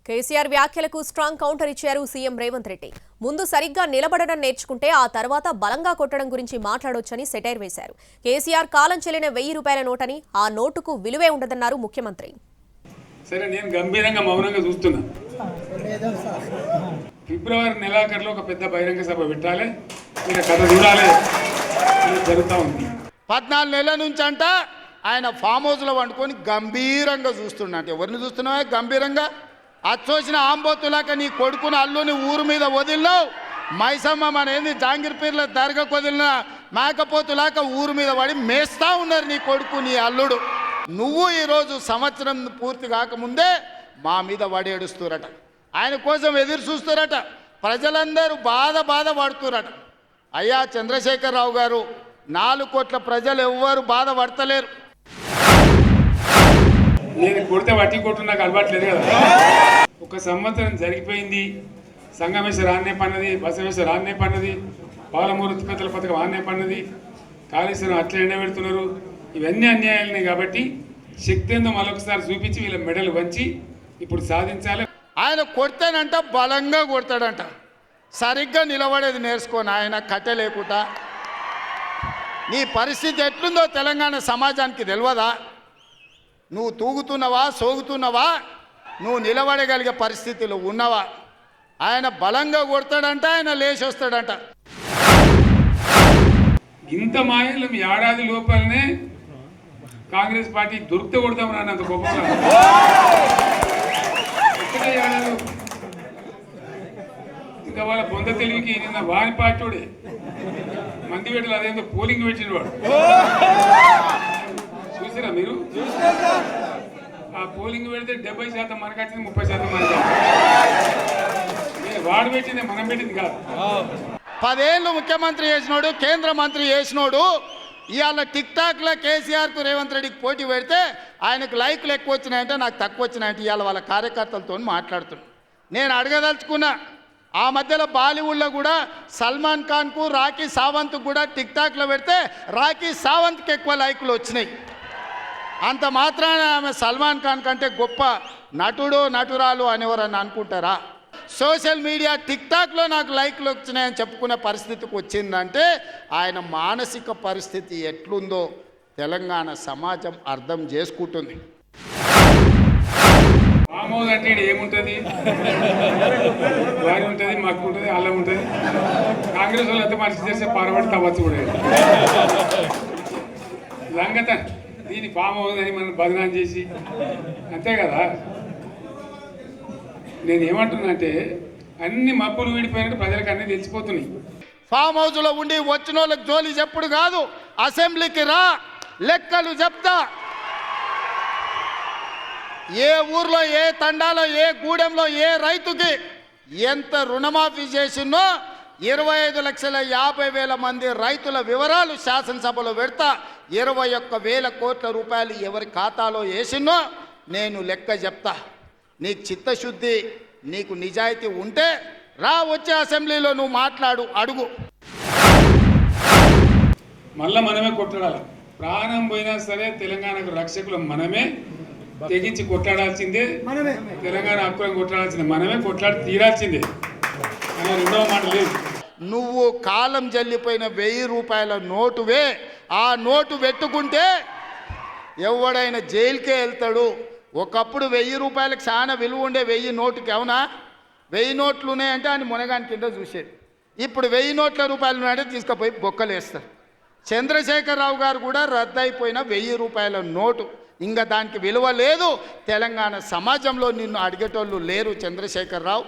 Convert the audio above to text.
కేసీఆర్ వ్యాఖ్యలకు strong counter ఇచ్చారు CM Revanth Reddy. ముందు సరిగ్గా నిలబడడం నేర్చుకుంటే ఆ తర్వాత బలంగా కొట్టడం గురించి మాట్లాడొచ్చని సెటైర్ వేశారు. కేసీఆర్ కాలం చెల్లిన 1000 రూపాయల నోటని, ఆ నోటుకు విలువే ఉండదన్నారు ముఖ్యమంత్రి. సరే, నేను గంభీరంగా మౌనంగా చూస్తున్నా. ఫిబ్రవరి నెలాఖరులో ఒక పెద్ద బహిరంగ సభ పెట్టాలి, మీరు కథ చూడాలి. జరుగుతూ ఉంది. 14 నెలల నుంచి అంట ఆయన ఫామ్ హౌస్లో వండుకొని గంభీరంగా చూస్తున్నా. అంటే ఎవరిని చూస్తున్నావా గంభీరంగా? అచ్చోసిన ఆంబోతులాక నీ కొడుకుని అల్లుని ఊరు మీద వదిలినావు. మైసమ్మ అనేది జాంగీర్పీర్ల దర్గాకు వదిలిన మేకపోతులాక ఊరు మీద పడి మేస్తా ఉన్నారు నీ కొడుకు నీ అల్లుడు. నువ్వు ఈరోజు సంవత్సరం పూర్తి కాకముందే మా మీద పడి ఏడుస్తురట. ఆయన కోసం ఎదురు చూస్తురట. ప్రజలందరూ బాధ పడుతురట. అయ్యా చంద్రశేఖరరావు గారు, 4 కోట్ల ప్రజలు ఎవ్వరు బాధపడతలేరు. నేను కొడితే వట్టి కొట్టు నాకు అలవాట్లేదు కదా. ఒక సంవత్సరం జరిగిపోయింది. సంగమేశ్వర ఆన్నే పన్నది, బసవేశ్వర ఆన్నే పన్నది, పాలమూరు ఉత్పత్తుల పథకం ఆన్నే పన్నది, కాళేశ్వరం అట్లా ఎండబెడుతున్నారు. ఇవన్నీ అన్యాయాలనే కాబట్టి శక్తి ఏందో మరొకసారి చూపించి వీళ్ళ మెడలు వంచి ఇప్పుడు సాధించాలి. ఆయన కొడతానంట, బలంగా కొడతాడంట. సరిగ్గా నిలబడేది నేర్చుకోని ఆయన కట్టె లేకుండా. నీ పరిస్థితి ఎట్లుందో తెలంగాణ సమాజానికి తెలియదా? నువ్వు తూగుతున్నావా, సోగుతున్నావా, నువ్వు నిలబడగలిగే పరిస్థితులు ఉన్నవా? ఆయన బలంగా కొడతాడంట, ఆయన లేచి వస్తాడంట. ఇంత మాయలు ఏడాది లోపలనే కాంగ్రెస్ పార్టీ దొరికితే కొడతామని అన్నంత గొప్పగా ఇంకా వాళ్ళ బొంద తెలివికి నిన్న వారి పార్టీ మంది పెట్టలు అదేందో పోలింగ్ పెట్టిన వాడు చూసారా మీరు? ఆ పోలింగ్ పెడితే 70% మనకు వచ్చింది, 30% మనకి. వాడు పెట్టింది, మనం పెట్టింది కాదు. 10 ఏళ్ళు ముఖ్యమంత్రి చేసినోడు, కేంద్ర మంత్రి చేసినోడు ఇవాళ టిక్ టాక్లో కేసీఆర్కు రేవంత్ రెడ్డికి పోటీ పెడితే ఆయనకు లైక్లు ఎక్కువ వచ్చినాయంటే నాకు తక్కువ వచ్చినాయంటే ఇవాళ వాళ్ళ కార్యకర్తలతో మాట్లాడుతున్నాను. నేను అడగదలుచుకున్నా, ఆ మధ్యలో బాలీవుడ్లో కూడా సల్మాన్ ఖాన్కు, రాఖీ సావంత్కు కూడా టిక్ టాక్లో పెడితే రాఖీ సావంత్కి ఎక్కువ లైకులు వచ్చినాయి. అంత మాత్రాన ఆమె సల్మాన్ ఖాన్ కంటే గొప్ప నటుడు నటురాలు అనేవారని అనుకుంటారా? సోషల్ మీడియా టిక్ టాక్లో నాకు లైక్లు వచ్చినాయని చెప్పుకునే పరిస్థితికి వచ్చిందంటే ఆయన మానసిక పరిస్థితి ఎట్లుందో తెలంగాణ సమాజం అర్థం చేసుకుంటుంది. ఆమోద్ అంటే ఏముంటుంది? వారి ఉంటుంది, మాకు ఉంటుంది, అల్లం ఉంటుంది. కాంగ్రెస్ వాళ్ళు ఎంత మనిషి చేస్తే పారబడి తవ్వచ్చు కూడా లంగత. దీన్ని ఫామ్ హౌస్ అని మనం బదనాం చేసి అంతే కదా. నేను ఏమంటున్నా అంటే అన్ని మబ్బులు వీడిపోయినట్టు ప్రజలకు అన్నీ తెలిసిపోతున్నాయి. ఫామ్ హౌస్లో ఉండి వచ్చిన వాళ్ళకి జోలి చెప్పుడు కాదు, అసెంబ్లీకి రా, లెక్కలు చెప్తా. ఏ ఊర్లో, ఏ తండాలో, ఏ గూడెంలో, ఏ రైతుకి ఎంత రుణమాఫీ చేసినో 25,50,000 మంది రైతుల వివరాలు శాసనసభలో పెడతా. 21,000 కోట్ల రూపాయలు ఎవరి ఖాతాలో వేసినో నేను లెక్క చెప్తా. నీకు చిత్తశుద్ధి, నీకు నిజాయితీ ఉంటే రా, వచ్చే అసెంబ్లీలో నువ్వు మాట్లాడు, అడుగు. మళ్ళా మనమే కొట్లాడాలి. ప్రాణం పోయినా సరే తెలంగాణకు రక్షకులు మనమే. తెగించి కొట్లాడాల్సిందే. తెలంగాణ హక్కులను కొట్లాడాల్సిందే. మనమే కొట్లాడి తీరాల్సిందే. అలా రెండవ మాట లేదు. నువ్వు కాలం జల్లిపోయిన 1000 రూపాయల నోటువే. ఆ నోటు పెట్టుకుంటే ఎవడైనా జైలుకే వెళ్తాడు. ఒకప్పుడు 1000 రూపాయలకు చాలా విలువ ఉండే 1000 నోటుకి. అవునా? 1000 నోట్లు ఉన్నాయంటే ఆయన మునగాని కింద చూసేది. ఇప్పుడు 1000 నోట్ల రూపాయలు ఉన్నాయంటే తీసుకుపోయి బొక్కలేస్తారు. చంద్రశేఖరరావు గారు కూడా రద్దయిపోయిన 1000 రూపాయల నోటు. ఇంకా దానికి విలువ లేదు. తెలంగాణ సమాజంలో నిన్ను అడిగేటోళ్ళు లేరు చంద్రశేఖరరావు.